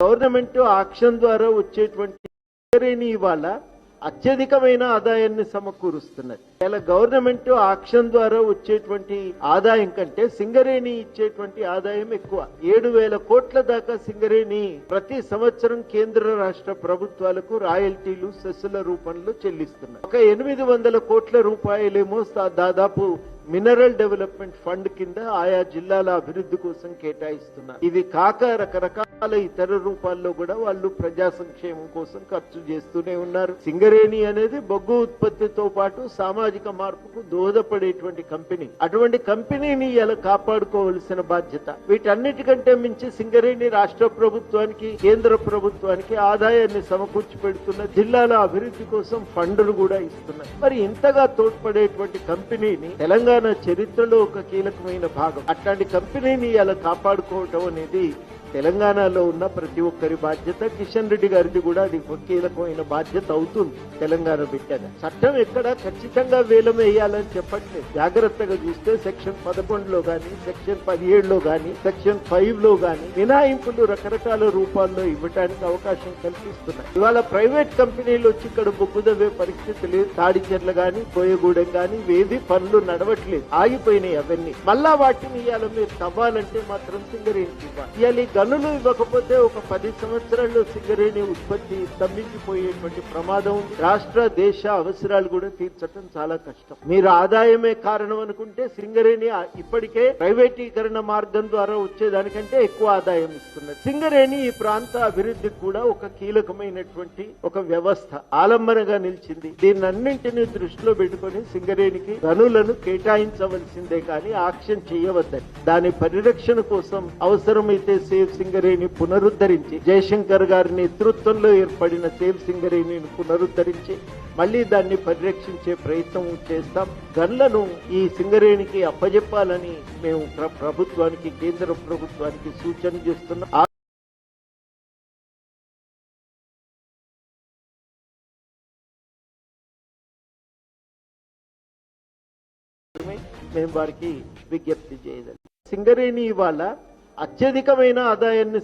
Government auction ద్వారా వచ్చేటువంటి సింగరేణి ఇవాళ అత్యధికమైన ఆదాయాన్ని సమకూరుస్తున్నది. ఇలా గవర్నమెంట్ ఆక్షన్ ద్వారా వచ్చేటువంటి ఆదాయం కంటే సింగరేణి ఇచ్చేటువంటి ఆదాయం ఎక్కువ. 7,000 కోట్ల దాకా సింగరేణి ప్రతి సంవత్సరం కేంద్ర రాష్ట్ర ప్రభుత్వాలకు రాయల్టీలు సెస్సుల రూపంలో చెల్లిస్తున్నారు. ఒక 800 కోట్ల రూపాయలేమో దాదాపు మినరల్ డెవలప్మెంట్ ఫండ్ కింద ఆయా జిల్లాల అభివృద్ధి కోసం కేటాయిస్తున్నారు. ఇది కాక రకరకాల ఇతర రూపాల్లో కూడా వాళ్ళు ప్రజా సంక్షేమం కోసం ఖర్చు చేస్తూనే ఉన్నారు. సింగరేణి అనేది బొగ్గు ఉత్పత్తితో పాటు సామాజిక మార్పుకు దోహదపడేటువంటి కంపెనీ. అటువంటి కంపెనీని ఇలా కాపాడుకోవలసిన బాధ్యత. వీటన్నిటికంటే మించి సింగరేణి రాష్ట్ర ప్రభుత్వానికి కేంద్ర ప్రభుత్వానికి ఆదాయాన్ని సమకూర్చి పెడుతున్న, జిల్లాల అభివృద్ధి కోసం ఫండ్లు కూడా ఇస్తున్నారు. మరి ఇంతగా తోడ్పడేటువంటి కంపెనీని తెలంగాణ చరిత్రలో ఒక కీలకమైన భాగం. అట్లాంటి కంపెనీని ఇలా కాపాడుకోవటం అనేది తెలంగాణలో ఉన్న ప్రతి ఒక్కరి బాధ్యత. కిషన్ రెడ్డి గారిది కూడా అది ఒక కీలకమైన బాధ్యత అవుతుంది. తెలంగాణ బిడ్డగా చట్టం ఎక్కడ ఖచ్చితంగా వేలం వేయాలని చెప్పట్లేదు. జాగ్రత్తగా చూస్తే సెక్షన్ 11లో గాని, సెక్షన్ 17లో గాని, సెక్షన్ 5లో గాని మినహాయింపులు రకరకాల రూపాల్లో ఇవ్వడానికి అవకాశం కల్పిస్తున్నాయి. ఇవాళ ప్రైవేట్ కంపెనీలు వచ్చి ఇక్కడ బొగ్గుదవ్వే పరిస్థితి లేదు. తాడిచెర్ల గాని, కోయగూడెం గాని వేది పనులు నడవట్లేదు, ఆగిపోయినాయి అవన్నీ. మళ్ళా వాటిని ఇవాళ మీరు తవ్వాలంటే మాత్రం సింగరేణికి ఇవ్వాలి. ఇవాళ గనులు ఇవ్వకపోతే ఒక 10 సంవత్సరాల్లో సింగరేణి ఉత్పత్తి స్తంభించిపోయేటువంటి ప్రమాదం ఉంది. రాష్ట్ర దేశ అవసరాలు కూడా తీర్చడం చాలా కష్టం. మీరు ఆదాయమే కారణం అనుకుంటే సింగరేణి ఇప్పటికే ప్రైవేటీకరణ మార్గం ద్వారా వచ్చేదానికంటే ఎక్కువ ఆదాయం ఇస్తున్నది. సింగరేణి ఈ ప్రాంత అభివృద్ధికి కూడా ఒక కీలకమైనటువంటి ఒక వ్యవస్థ, ఆలంబనగా నిలిచింది. దీన్నన్నింటినీ దృష్టిలో పెట్టుకుని సింగరేణికి గనులను కేటాయించవలసిందే కానీ ఆక్షన్ చేయవద్దని, దాని పరిరక్షణ కోసం అవసరమైతే సేఫ్ సింగరేణి పునరుద్ధరించి, జయశంకర్ గారి నేతృత్వంలో ఏర్పడిన సేఫ్ సింగరేణిని పునరుద్ధరించి మళ్లీ దాన్ని పరిరక్షించే ప్రయత్నం చేస్తాం. గన్లను ఈ సింగరేణికి అప్పజెప్పాలని మేము ప్రభుత్వానికి, కేంద్ర ప్రభుత్వానికి సూచన చేస్తున్నాం. మేము వారికి విజ్ఞప్తి చేయగలం. సింగరేణి ఇవాళ అత్యధికమైన ఆదాయాన్ని